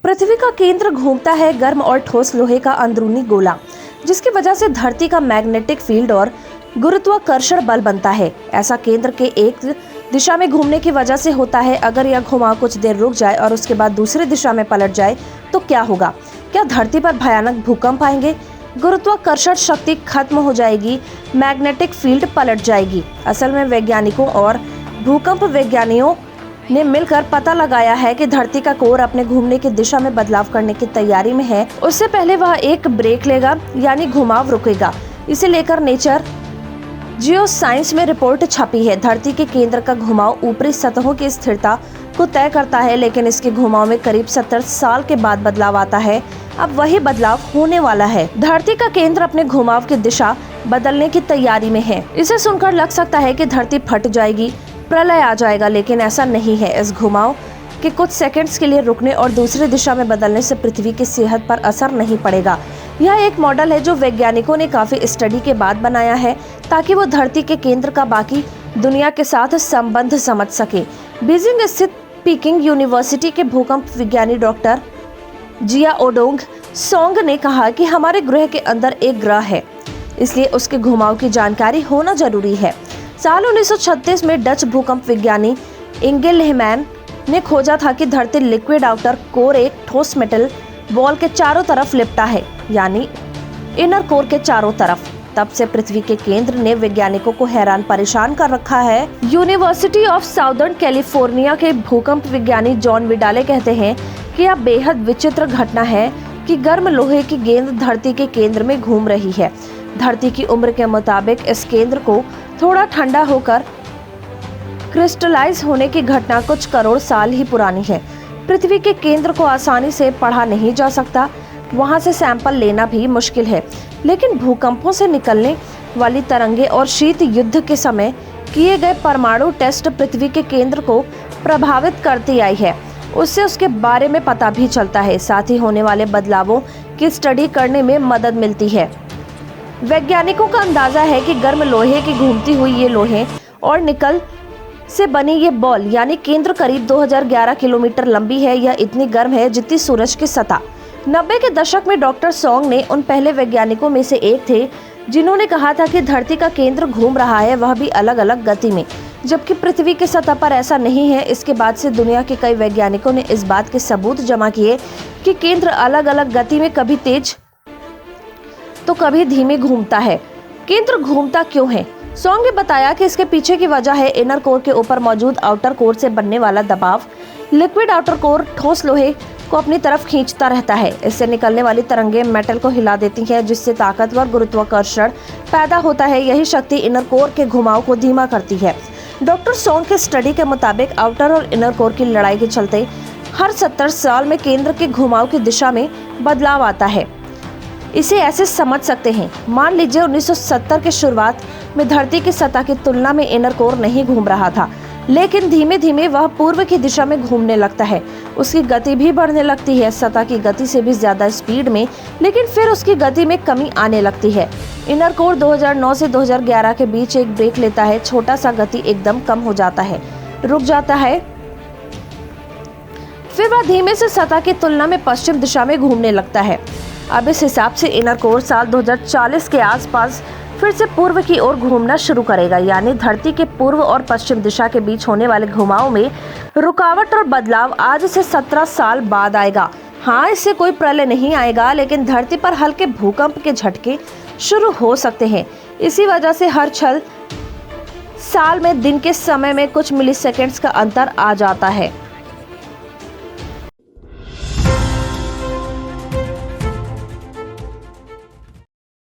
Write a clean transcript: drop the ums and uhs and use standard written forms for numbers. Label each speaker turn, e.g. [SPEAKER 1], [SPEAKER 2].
[SPEAKER 1] पृथ्वी का केंद्र घूमता है गर्म और ठोस लोहे का अंदरूनी गोला, जिसकी वजह से धरती का मैग्नेटिक फील्ड और गुरुत्वाकर्षण बल बनता है। ऐसा केंद्र के एक दिशा में घूमने की वजह से होता है। अगर यह घुमाव कुछ देर रुक जाए और उसके बाद दूसरी दिशा में पलट जाए तो क्या होगा? क्या धरती पर भयानक भूकंप आएंगे? गुरुत्वाकर्षण शक्ति खत्म हो जाएगी, मैग्नेटिक फील्ड पलट जाएगी। असल में वैज्ञानिकों और भूकंप विज्ञानियों ने मिलकर पता लगाया है कि धरती का कोर अपने घूमने की दिशा में बदलाव करने की तैयारी में है। उससे पहले वह एक ब्रेक लेगा, यानी घुमाव रुकेगा। इसे लेकर नेचर जियो साइंस में रिपोर्ट छपी है। धरती के केंद्र का घुमाव ऊपरी सतहों की स्थिरता को तय करता है, लेकिन इसके घुमाव में करीब 70 साल के बाद बदलाव आता है। अब वही बदलाव होने वाला है। धरती का केंद्र अपने घुमाव की दिशा बदलने की तैयारी में है। इसे सुनकर लग सकता है कि धरती फट जाएगी, प्रलय आ जाएगा, लेकिन ऐसा नहीं है। इस घुमाव के कुछ सेकंड्स के लिए रुकने और दूसरी दिशा में बदलने से पृथ्वी की सेहत पर असर नहीं पड़ेगा। यह एक मॉडल है जो वैज्ञानिकों ने काफी स्टडी के बाद बनाया है, ताकि वो धरती के केंद्र का बाकी दुनिया के साथ संबंध समझ सके। बीजिंग स्थित पीकिंग यूनिवर्सिटी के भूकंप विज्ञानी डॉक्टर जिया ओडोंग सोंग ने कहा कि हमारे ग्रह के अंदर एक ग्रह है, इसलिए उसके घुमाव की जानकारी होना जरूरी है। साल 1936 में डच भूकंप विज्ञानी इंगे लेहमैन ने खोजा था कि धरती लिक्विड आउटर कोर एक ठोस मेटल बॉल के चारों तरफ लिपटा है, यानी इनर कोर के चारों तरफ। तब से पृथ्वी के केंद्र ने वैज्ञानिकों को हैरान परेशान कर रखा है। यूनिवर्सिटी ऑफ साउदर्न कैलिफोर्निया के भूकंप विज्ञानी जॉन विडाले कहते हैं कि यह बेहद विचित्र घटना है कि गर्म लोहे की गेंद धरती के केंद्र में घूम रही है। धरती की उम्र के मुताबिक इस केंद्र को थोड़ा ठंडा होकर क्रिस्टलाइज होने की घटना कुछ करोड़ साल ही पुरानी है। पृथ्वी के केंद्र को आसानी से पढ़ा नहीं जा सकता, वहां से सैंपल लेना भी मुश्किल है। लेकिन भूकंपों से निकलने वाली तरंगे और शीत युद्ध के समय किए गए परमाणु टेस्ट पृथ्वी के केंद्र को प्रभावित करती आई है। उससे उसके बारे में पता भी चलता है, साथ ही होने वाले बदलावों की स्टडी करने में मदद मिलती है। वैज्ञानिकों का अंदाजा है कि गर्म लोहे की घूमती हुई ये लोहे और निकल से बनी ये बॉल, यानी केंद्र करीब 2011 किलोमीटर लंबी है। यह इतनी गर्म है जितनी सूरज की सतह। 90 के दशक में डॉक्टर सोंग ने उन पहले वैज्ञानिकों में से एक थे जिन्होंने कहा था कि धरती का केंद्र घूम रहा है, वह भी अलग अलग गति में, जबकि पृथ्वी की सतह पर ऐसा नहीं है। इसके बाद से दुनिया के कई वैज्ञानिकों ने इस बात के सबूत जमा किए कि केंद्र अलग अलग गति में, कभी तेज तो कभी धीमे घूमता है। केंद्र घूमता क्यों है? सोंग ने बताया कि इसके पीछे की वजह है इनर कोर के ऊपर मौजूद आउटर कोर से बनने वाला दबाव। लिक्विड आउटर कोर ठोस लोहे को अपनी तरफ खींचता रहता है। इससे निकलने वाली तरंगें मेटल को हिला देती हैं, जिससे ताकतवर गुरुत्वाकर्षण पैदा होता है। यही शक्ति इनर कोर के घुमाव को धीमा करती है। डॉक्टर सोंग के स्टडी के मुताबिक आउटर और इनर कोर की लड़ाई के चलते हर 70 साल में केंद्र के घुमाव की दिशा में बदलाव आता है। इसे ऐसे समझ सकते हैं, मान लीजिए 1970 के शुरुआत में धरती की सतह की तुलना में इनर कोर नहीं घूम रहा था, लेकिन धीमे धीमे वह पूर्व की दिशा में घूमने लगता है। उसकी गति भी बढ़ने लगती है, सतह की गति से भी ज्यादा स्पीड में, लेकिन फिर उसकी गति में कमी आने लगती है। इनर कोर 2009 से 2011 के बीच एक ब्रेक लेता है। छोटा सा गति एकदम कम हो जाता है, रुक जाता है, फिर वह धीमे से सतह की तुलना में पश्चिम दिशा में घूमने लगता है। अब इस हिसाब से इनर कोर साल 2040 के आसपास फिर से पूर्व की ओर घूमना शुरू करेगा, यानी धरती के पूर्व और पश्चिम दिशा के बीच होने वाले घुमाव में रुकावट और बदलाव आज से 17 साल बाद आएगा। हाँ, इससे कोई प्रलय नहीं आएगा, लेकिन धरती पर हल्के भूकंप के झटके शुरू हो सकते हैं। इसी वजह से हर 6 साल में दिन के समय में कुछ मिलीसेकंड्स का अंतर आ जाता है।